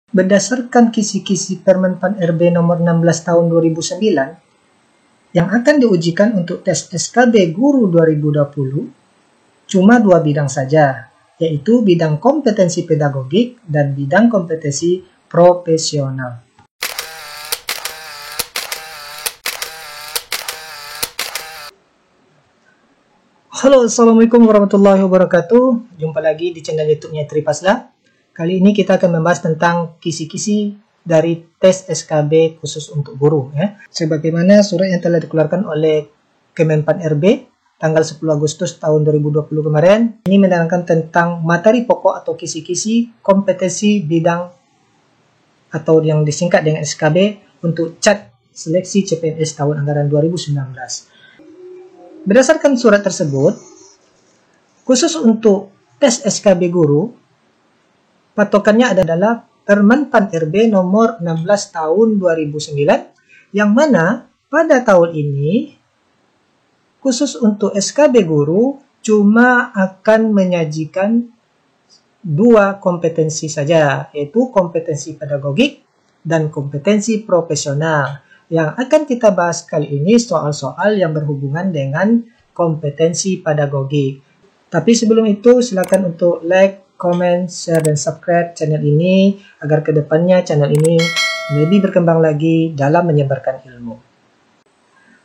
Berdasarkan kisi-kisi Permenpan RB nomor 16 tahun 2009 yang akan diujikan untuk tes SKB Guru 2020, cuma 2 bidang saja, yaitu bidang kompetensi pedagogik dan bidang kompetensi profesional. Halo, Assalamualaikum warahmatullahi wabarakatuh. Jumpa lagi di channel YouTube-nya Tripasla. Kali ini kita akan membahas tentang kisi-kisi dari tes SKB khusus untuk guru. Sebagaimana surat yang telah dikeluarkan oleh Kemenpan RB tanggal 10 Agustus tahun 2020 kemarin, ini menerangkan tentang materi pokok atau kisi-kisi kompetensi bidang atau yang disingkat dengan SKB untuk CAT seleksi CPNS tahun anggaran 2019. Berdasarkan surat tersebut, khusus untuk tes SKB guru, patokannya adalah Permenpan RB nomor 16 tahun 2009, yang mana pada tahun ini, khusus untuk SKB guru, cuma akan menyajikan 2 kompetensi saja, yaitu kompetensi pedagogik dan kompetensi profesional. Yang akan kita bahas kali ini soal-soal yang berhubungan dengan kompetensi pedagogik. Tapi sebelum itu, silakan untuk like, comment, share, dan subscribe channel ini agar kedepannya channel ini lebih berkembang lagi dalam menyebarkan ilmu.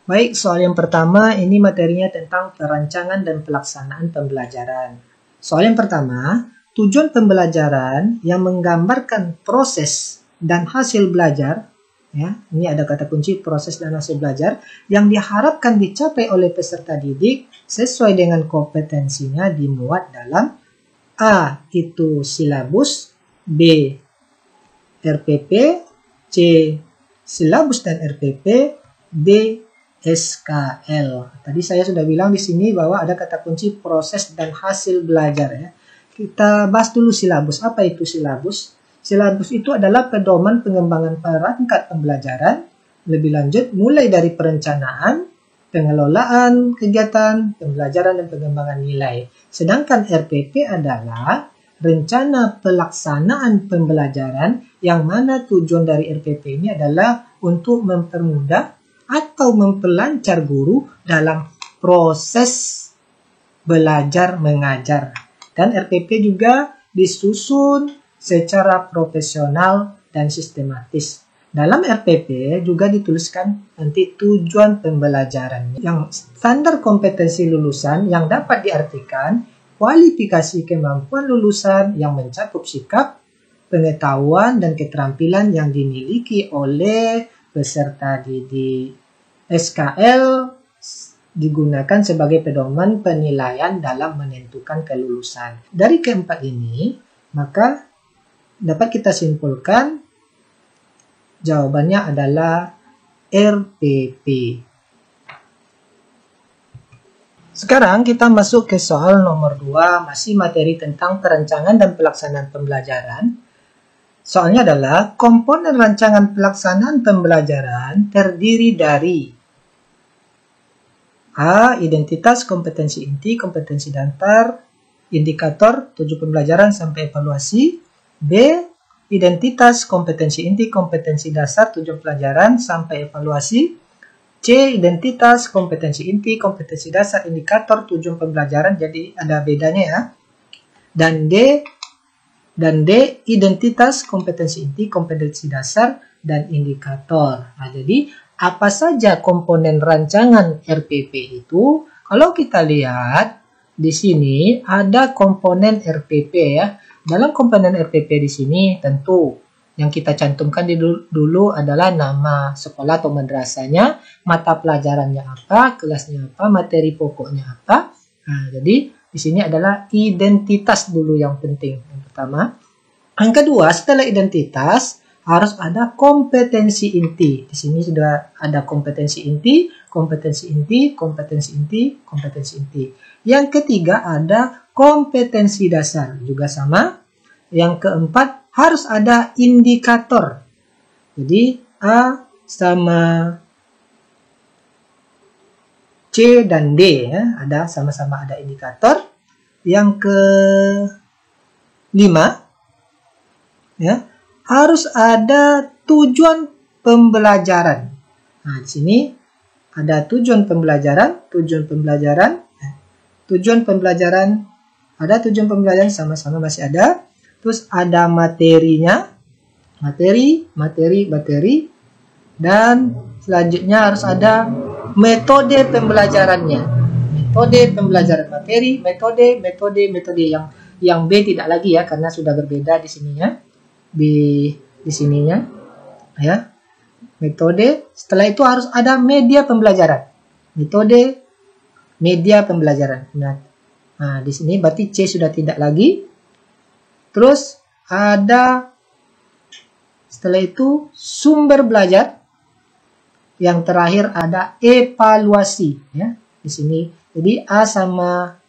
Baik, soal yang pertama ini materinya tentang perancangan dan pelaksanaan pembelajaran. Soal yang pertama, tujuan pembelajaran yang menggambarkan proses dan hasil belajar, ya, ini ada kata kunci proses dan hasil belajar yang diharapkan dicapai oleh peserta didik sesuai dengan kompetensinya dimuat dalam A. Itu silabus, B. RPP, C. Silabus dan RPP, D. SKL. Tadi saya sudah bilang di sini bahwa ada kata kunci proses dan hasil belajar, ya. Kita bahas dulu silabus. Apa itu silabus? Silabus itu adalah pedoman pengembangan perangkat pembelajaran, lebih lanjut mulai dari perencanaan, pengelolaan kegiatan, pembelajaran, dan pengembangan nilai. Sedangkan RPP adalah rencana pelaksanaan pembelajaran, yang mana tujuan dari RPP ini adalah untuk mempermudah atau memperlancar guru dalam proses belajar mengajar. Dan RPP juga disusun secara profesional dan sistematis. Dalam RPP juga dituliskan nanti tujuan pembelajaran yang standar kompetensi lulusan yang dapat diartikan kualifikasi kemampuan lulusan yang mencakup sikap, pengetahuan, dan keterampilan yang dimiliki oleh peserta didik. SKL digunakan sebagai pedoman penilaian dalam menentukan kelulusan. Dari keempat ini, maka dapat kita simpulkan jawabannya adalah RPP. Sekarang kita masuk ke soal nomor 2, masih materi tentang perancangan dan pelaksanaan pembelajaran. Soalnya adalah komponen rancangan pelaksanaan pembelajaran terdiri dari A. Identitas, kompetensi inti, kompetensi dasar, indikator, tujuan pembelajaran sampai evaluasi. B. Identitas, kompetensi inti, kompetensi dasar, tujuan pelajaran, sampai evaluasi. C. Identitas, kompetensi inti, kompetensi dasar, indikator, tujuan pembelajaran, jadi ada bedanya, ya. Dan D. Identitas, kompetensi inti, kompetensi dasar, dan indikator. Nah, jadi apa saja komponen rancangan RPP itu? Kalau kita lihat di sini ada komponen RPP, ya. Dalam komponen RPP di sini tentu yang kita cantumkan dulu adalah nama sekolah atau madrasahnya, mata pelajarannya apa, kelasnya apa, materi pokoknya apa. Nah, jadi di sini adalah identitas dulu yang penting. Yang pertama. Yang kedua, setelah identitas harus ada kompetensi inti. Di sini sudah ada kompetensi inti, kompetensi inti, kompetensi inti, kompetensi inti. Yang ketiga ada kompetensi dasar, juga sama. Yang keempat harus ada indikator. Jadi A sama C dan D, ya, ada sama-sama ada indikator. Yang kelima, ya, harus ada tujuan pembelajaran. Nah, di sini ada tujuan pembelajaran, ada tujuan pembelajaran sama-sama masih ada. Terus ada materinya, materi, dan selanjutnya harus ada metode pembelajarannya. Metode pembelajaran materi, metode yang B tidak lagi ya karena sudah berbeda di sininya. Di sininya ya. Metode, setelah itu harus ada media pembelajaran. Metode, media pembelajaran. Nah, di sini berarti C sudah tidak lagi. Terus ada setelah itu sumber belajar. Yang terakhir ada evaluasi ya. Di sini. Jadi A sama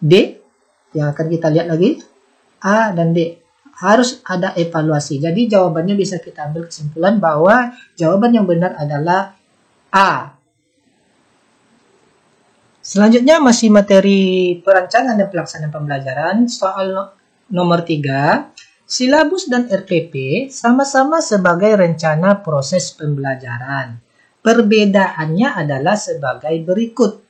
D yang akan kita lihat lagi. A dan D. Harus ada evaluasi. Jadi jawabannya bisa kita ambil kesimpulan bahwa jawaban yang benar adalah A. Selanjutnya masih materi perancangan dan pelaksanaan pembelajaran. Soal nomor 3. Silabus dan RPP sama-sama sebagai rencana proses pembelajaran. Perbedaannya adalah sebagai berikut.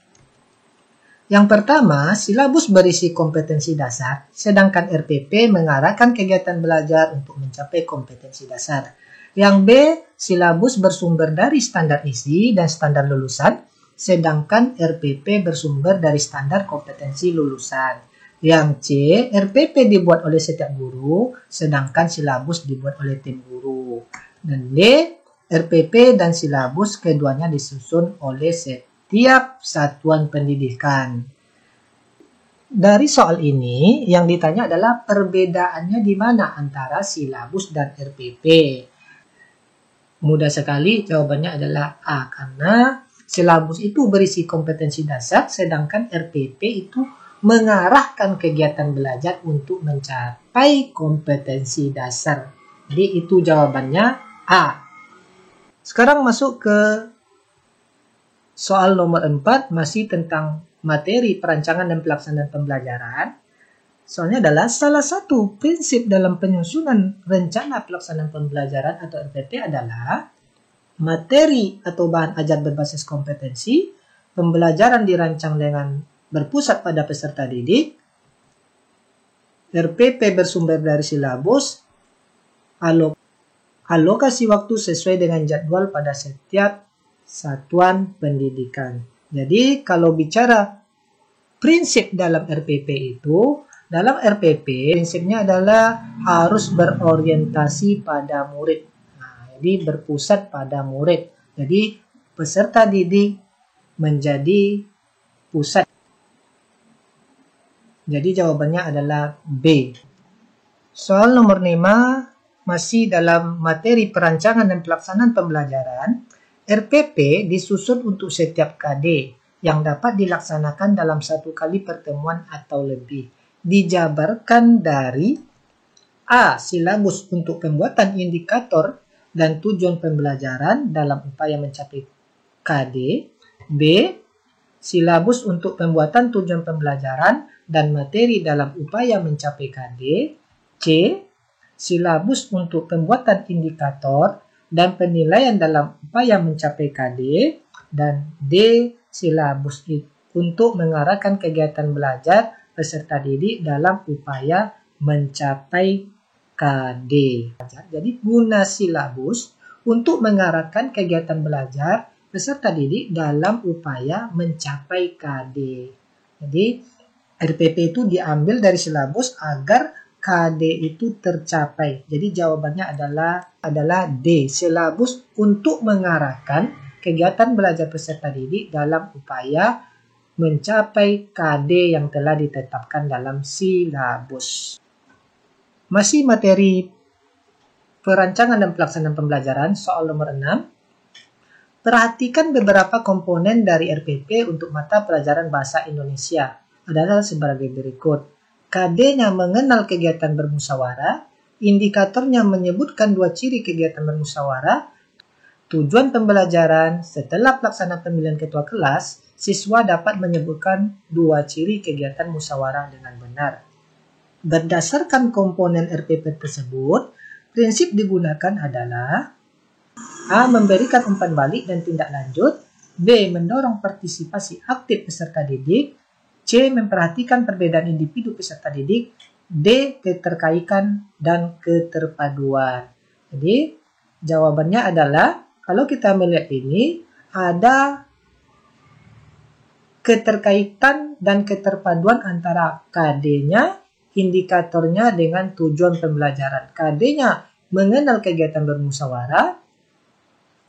Yang pertama, silabus berisi kompetensi dasar, sedangkan RPP mengarahkan kegiatan belajar untuk mencapai kompetensi dasar. Yang B, silabus bersumber dari standar isi dan standar lulusan, sedangkan RPP bersumber dari standar kompetensi lulusan. Yang C, RPP dibuat oleh setiap guru, sedangkan silabus dibuat oleh tim guru. Dan D, RPP dan silabus keduanya disusun oleh setiap satuan pendidikan. Dari soal ini, yang ditanya adalah perbedaannya di mana antara silabus dan RPP. Mudah sekali, jawabannya adalah A, karena silabus itu berisi kompetensi dasar, sedangkan RPP itu mengarahkan kegiatan belajar untuk mencapai kompetensi dasar. Jadi itu jawabannya A. Sekarang masuk ke soal nomor 4, masih tentang materi perancangan dan pelaksanaan pembelajaran. Soalnya adalah salah satu prinsip dalam penyusunan rencana pelaksanaan pembelajaran atau RPP adalah materi atau bahan ajar berbasis kompetensi, pembelajaran dirancang dengan berpusat pada peserta didik, RPP bersumber dari silabus, alokasi waktu sesuai dengan jadwal pada setiap satuan pendidikan. Jadi kalau bicara prinsip dalam RPP itu, dalam RPP prinsipnya adalah harus berorientasi pada murid. Nah, jadi berpusat pada murid. Jadi peserta didik menjadi pusat. Jadi jawabannya adalah B. Soal nomor 5 masih dalam materi perancangan dan pelaksanaan pembelajaran. RPP disusun untuk setiap KD yang dapat dilaksanakan dalam satu kali pertemuan atau lebih. Dijabarkan dari A. Silabus untuk pembuatan indikator dan tujuan pembelajaran dalam upaya mencapai KD. B. Silabus untuk pembuatan tujuan pembelajaran dan materi dalam upaya mencapai KD. C. Silabus untuk pembuatan indikator dan penilaian dalam upaya mencapai KD, dan D. Silabus untuk mengarahkan kegiatan belajar peserta didik dalam upaya mencapai KD. Jadi guna silabus untuk mengarahkan kegiatan belajar peserta didik dalam upaya mencapai KD. Jadi RPP itu diambil dari silabus agar KD itu tercapai. Jadi jawabannya adalah D. Silabus untuk mengarahkan kegiatan belajar peserta didik dalam upaya mencapai KD yang telah ditetapkan dalam silabus. Masih materi perancangan dan pelaksanaan pembelajaran, soal nomor 6. Perhatikan beberapa komponen dari RPP untuk mata pelajaran bahasa Indonesia. Adalah sebagai berikut. KD-nya mengenal kegiatan bermusyawarah, indikatornya menyebutkan 2 ciri kegiatan bermusyawarah, tujuan pembelajaran. Setelah pelaksanaan pemilihan ketua kelas, siswa dapat menyebutkan 2 ciri kegiatan musyawarah dengan benar. Berdasarkan komponen RPP tersebut, Prinsip digunakan adalah A. Memberikan umpan balik dan tindak lanjut, B. Mendorong partisipasi aktif peserta didik, C. Memperhatikan perbedaan individu peserta didik, D. Keterkaitan dan keterpaduan. Jadi jawabannya adalah, kalau kita melihat ini, ada keterkaitan dan keterpaduan antara KD-nya, indikatornya dengan tujuan pembelajaran. KD-nya mengenal kegiatan bermusyawarah,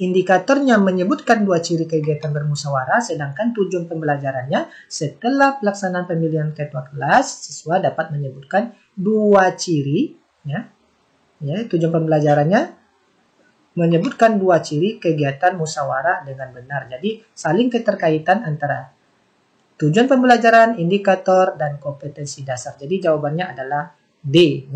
indikatornya menyebutkan dua ciri kegiatan bermusyawarah, sedangkan tujuan pembelajarannya setelah pelaksanaan pemilihan ketua kelas, siswa dapat menyebutkan dua ciri, tujuan pembelajarannya menyebutkan dua ciri kegiatan musyawarah dengan benar. Jadi saling keterkaitan antara tujuan pembelajaran, indikator, dan kompetensi dasar. Jadi jawabannya adalah D.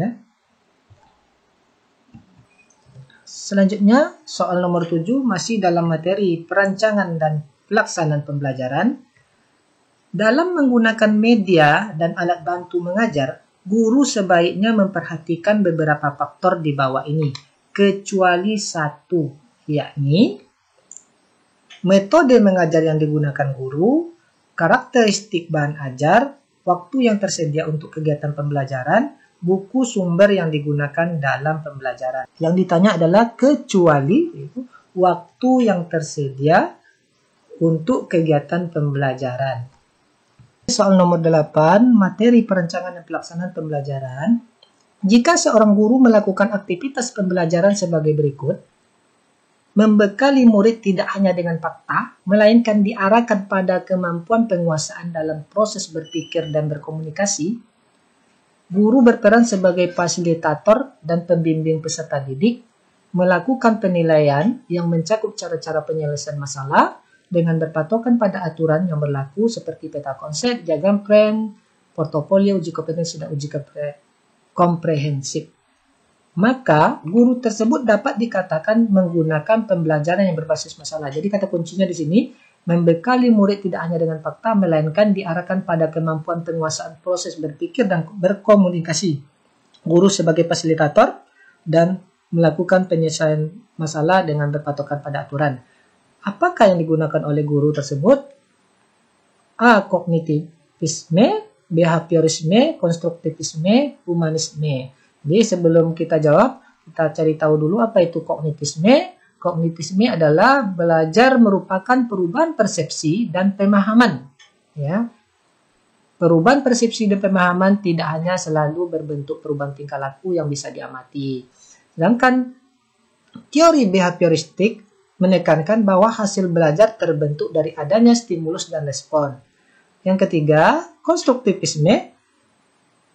Selanjutnya, soal nomor 7 masih dalam materi perancangan dan pelaksanaan pembelajaran. Dalam menggunakan media dan alat bantu mengajar, guru sebaiknya memperhatikan beberapa faktor di bawah ini, kecuali satu, yakni metode mengajar yang digunakan guru, karakteristik bahan ajar, waktu yang tersedia untuk kegiatan pembelajaran, buku sumber yang digunakan dalam pembelajaran. Yang ditanya adalah kecuali, yaitu waktu yang tersedia untuk kegiatan pembelajaran. Soal nomor 8, materi perencanaan dan pelaksanaan pembelajaran. Jika seorang guru melakukan aktivitas pembelajaran sebagai berikut, membekali murid tidak hanya dengan fakta, melainkan diarahkan pada kemampuan penguasaan dalam proses berpikir dan berkomunikasi, guru berperan sebagai fasilitator dan pembimbing peserta didik, melakukan penilaian yang mencakup cara-cara penyelesaian masalah dengan berpatokan pada aturan yang berlaku seperti peta konsep, diagram plan, portofolio, uji kompetensi, dan uji komprehensif. Maka guru tersebut dapat dikatakan menggunakan pembelajaran yang berbasis masalah. Jadi kata kuncinya di sini, membekali murid tidak hanya dengan fakta, melainkan diarahkan pada kemampuan penguasaan proses berpikir dan berkomunikasi. Guru sebagai fasilitator dan melakukan penyelesaian masalah dengan berpatokan pada aturan. Apakah yang digunakan oleh guru tersebut? A. Kognitivisme, behaviorisme, konstruktivisme, humanisme. Jadi sebelum kita jawab, kita cari tahu dulu apa itu kognitisme. Kognitisme adalah belajar merupakan perubahan persepsi dan pemahaman. Perubahan persepsi dan pemahaman tidak hanya selalu berbentuk perubahan tingkah laku yang bisa diamati. Sedangkan teori behavioristik menekankan bahwa hasil belajar terbentuk dari adanya stimulus dan respon. Yang ketiga, konstruktivisme.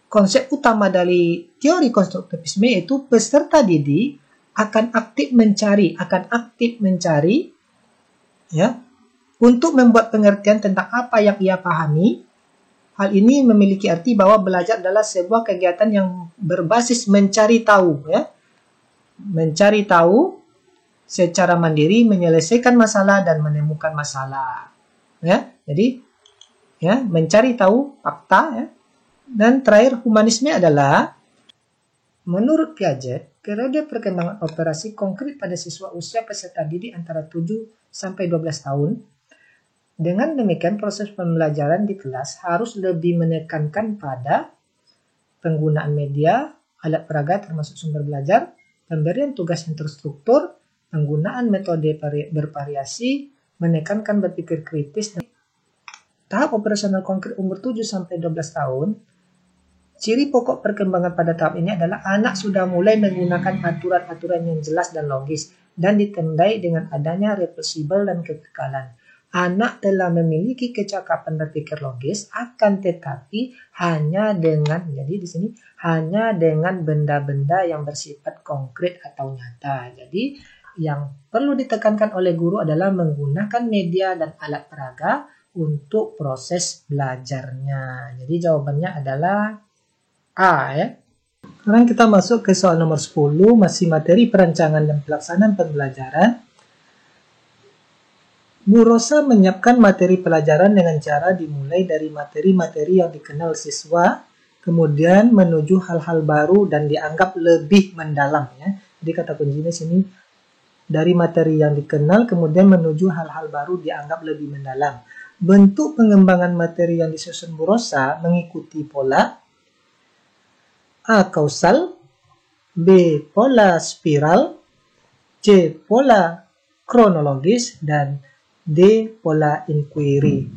Konsep utama dari teori konstruktivisme yaitu peserta didik akan aktif mencari untuk membuat pengertian tentang apa yang ia pahami. Hal ini memiliki arti bahwa belajar adalah sebuah kegiatan yang berbasis mencari tahu, mencari tahu secara mandiri, menyelesaikan masalah dan menemukan masalah. Jadi mencari tahu fakta. Dan terakhir, humanisme adalah, menurut Piaget, periode perkembangan operasi konkret pada siswa usia peserta didik antara 7 sampai 12 tahun. Dengan demikian, proses pembelajaran di kelas harus lebih menekankan pada penggunaan media, alat peraga termasuk sumber belajar, pemberian tugas yang terstruktur, penggunaan metode bervariasi, menekankan berpikir kritis. Tahap operasional konkret umur 7 sampai 12 tahun. Ciri pokok perkembangan pada tahap ini adalah anak sudah mulai menggunakan aturan-aturan yang jelas dan logis dan ditandai dengan adanya reversibel dan kekekalan. Anak telah memiliki kecakapan berpikir logis, akan tetapi hanya dengan benda-benda yang bersifat konkret atau nyata. Jadi yang perlu ditekankan oleh guru adalah menggunakan media dan alat peraga untuk proses belajarnya. Jadi jawabannya adalah A. Sekarang kita masuk ke soal nomor 10, masih materi perancangan dan pelaksanaan pembelajaran. Bu Rosa menyiapkan materi pelajaran dengan cara dimulai dari materi-materi yang dikenal siswa, kemudian menuju hal-hal baru dan dianggap lebih mendalam. Jadi kata kuncinya sini, dari materi yang dikenal kemudian menuju hal-hal baru dianggap lebih mendalam. Bentuk pengembangan materi yang disusun Bu Rosa mengikuti pola A. Kausal, B. Pola spiral, C. Pola kronologis, dan D. Pola inquiry.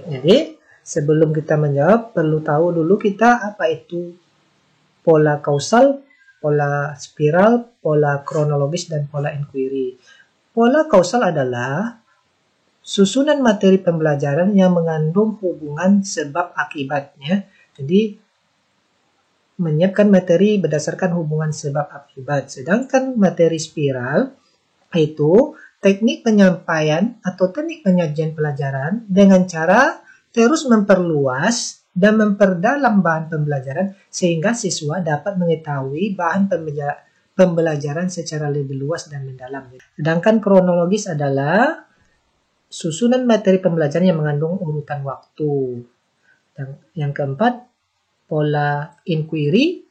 Jadi, sebelum kita menjawab, perlu tahu dulu kita apa itu pola kausal, pola spiral, pola kronologis, dan pola inquiry. Pola kausal adalah susunan materi pembelajaran yang mengandung hubungan sebab akibatnya. Jadi, menyiapkan materi berdasarkan hubungan sebab akibat. Sedangkan materi spiral itu teknik penyampaian atau teknik penyajian pelajaran dengan cara terus memperluas dan memperdalam bahan pembelajaran sehingga siswa dapat mengetahui bahan pembelajaran secara lebih luas dan mendalam. Sedangkan kronologis adalah susunan materi pembelajaran yang mengandung urutan waktu. Dan yang keempat, pola inquiry,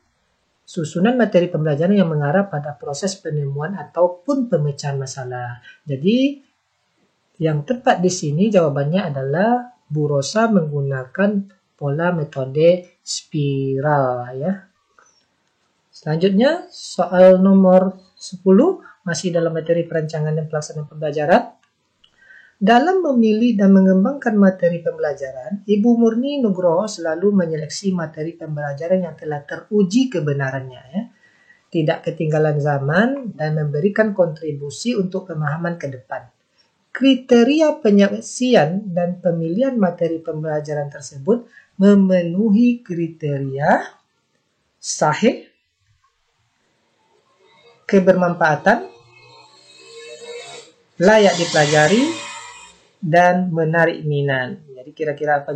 susunan materi pembelajaran yang mengarah pada proses penemuan ataupun pemecahan masalah. Jadi, yang tepat di sini jawabannya adalah Bu Rosa menggunakan pola metode spiral ya. Selanjutnya, soal nomor 10 masih dalam materi perancangan dan pelaksanaan pembelajaran. Dalam memilih dan mengembangkan materi pembelajaran, Ibu Murni Nugroho selalu menyeleksi materi pembelajaran yang telah teruji kebenarannya ya. Tidak ketinggalan zaman dan memberikan kontribusi untuk pemahaman ke depan. Kriteria penyeleksian dan pemilihan materi pembelajaran tersebut memenuhi kriteria sahih, kebermanfaatan, layak dipelajari, dan menarik minat. Jadi kira-kira apa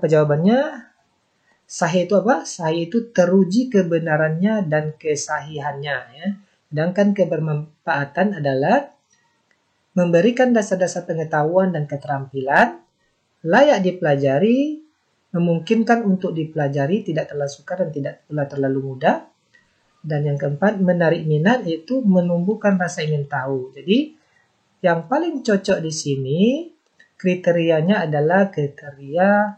jawabannya? Sahih itu apa? Sahih itu teruji kebenarannya dan kesahihannya ya. Sedangkan kebermanfaatan adalah memberikan dasar-dasar pengetahuan dan keterampilan, layak dipelajari, memungkinkan untuk dipelajari, tidak terlalu sukar dan tidak pula terlalu mudah. Dan yang keempat, menarik minat, yaitu menumbuhkan rasa ingin tahu. Jadi, yang paling cocok di sini, kriterianya adalah kriteria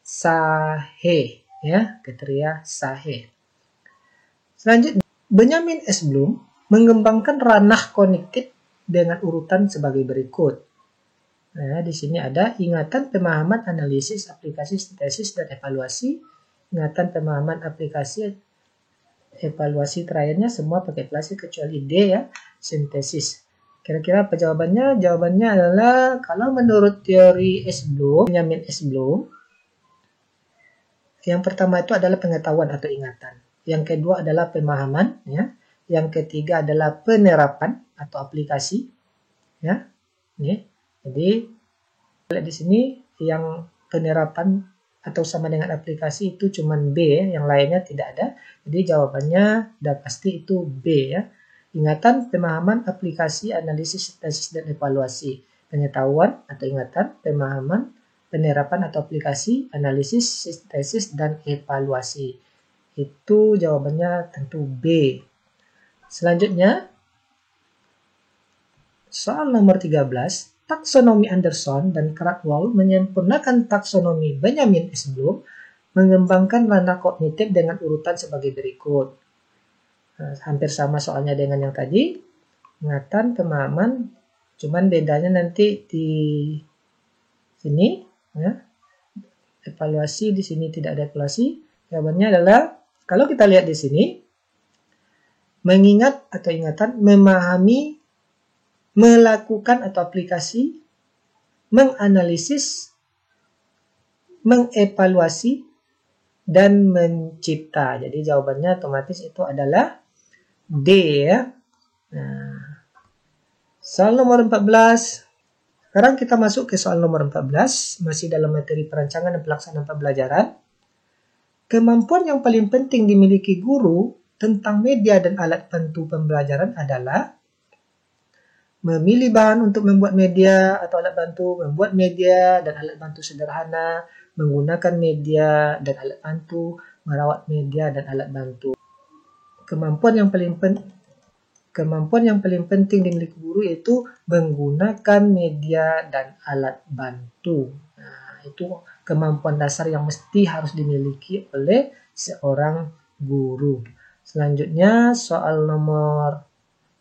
sahih. Ya, kriteria sahih. Selanjutnya, Benjamin S. Bloom mengembangkan ranah kognitif dengan urutan sebagai berikut. Nah, di sini ada ingatan, pemahaman, analisis, aplikasi, sintesis, dan evaluasi. Ingatan, pemahaman, aplikasi, evaluasi terakhirnya semua pakai plastik kecuali D ya, sintesis. Kira-kira apa jawabannya? Jawabannya adalah kalau menurut teori S. Bloom, Benjamin S. Bloom, yang pertama itu adalah pengetahuan atau ingatan. Yang kedua adalah pemahaman ya. Yang ketiga adalah penerapan atau aplikasi ya. Nih. Jadi di sini yang penerapan atau sama dengan aplikasi itu cuma B ya, yang lainnya tidak ada. Jadi jawabannya udah pasti itu B ya. Ingatan, pemahaman, aplikasi, analisis, sintesis, dan evaluasi. Pengetahuan atau ingatan, pemahaman, penerapan atau aplikasi, analisis, sintesis, dan evaluasi. Itu jawabannya tentu B. Selanjutnya, soal nomor 13, taksonomi Anderson dan Krathwohl menyempurnakan taksonomi Benjamin S. Bloom, mengembangkan ranah kognitif dengan urutan sebagai berikut. Nah, hampir sama soalnya dengan yang tadi, ingatan, pemahaman, cuman bedanya nanti di sini, ya. Evaluasi di sini tidak ada evaluasi. Jawabannya adalah, kalau kita lihat di sini, mengingat atau ingatan, memahami, melakukan atau aplikasi, menganalisis, mengevaluasi, dan mencipta. Jadi jawabannya otomatis itu adalah D ya. Nah, soal nomor 14. Sekarang kita masuk ke soal nomor 14, masih dalam materi perancangan dan pelaksanaan pembelajaran. Kemampuan yang paling penting dimiliki guru tentang media dan alat bantu pembelajaran adalah memilih bahan untuk membuat media atau alat bantu, membuat media dan alat bantu sederhana, menggunakan media dan alat bantu, merawat media dan alat bantu. Kemampuan yang paling penting dimiliki guru yaitu menggunakan media dan alat bantu. Nah, itu kemampuan dasar yang mesti harus dimiliki oleh seorang guru. Selanjutnya soal nomor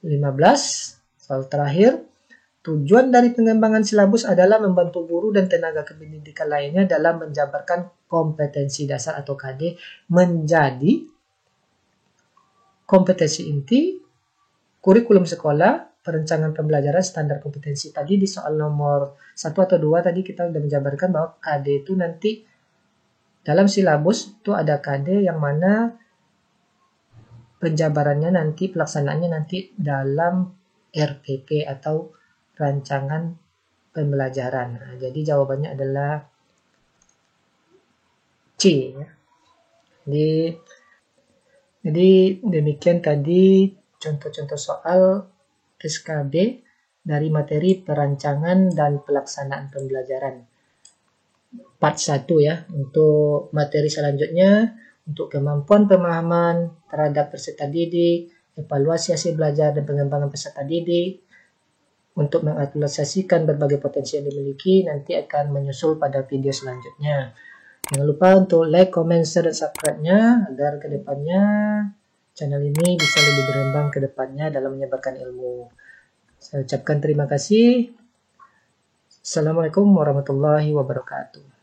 15, soal terakhir. Tujuan dari pengembangan silabus adalah membantu guru dan tenaga kependidikan lainnya dalam menjabarkan kompetensi dasar atau KD menjadi kompetensi inti, kurikulum sekolah, perencanaan pembelajaran, standar kompetensi. Tadi di soal nomor 1 atau 2 tadi kita sudah menjabarkan bahwa KD itu nanti dalam silabus itu ada KD yang mana penjabarannya nanti, pelaksanaannya nanti dalam RPP atau rancangan pembelajaran. Nah, jadi jawabannya adalah C. Jadi demikian tadi contoh-contoh soal SKB dari materi perancangan dan pelaksanaan pembelajaran. Part 1 ya. Untuk materi selanjutnya, untuk kemampuan pemahaman terhadap peserta didik, evaluasi hasil belajar dan pengembangan peserta didik, untuk mengaktualisasikan berbagai potensi yang dimiliki, nanti akan menyusul pada video selanjutnya. Jangan lupa untuk like, comment, share, dan subscribe-nya agar kedepannya channel ini bisa lebih berkembang ke depannya dalam menyebarkan ilmu. Saya ucapkan terima kasih. Assalamualaikum warahmatullahi wabarakatuh.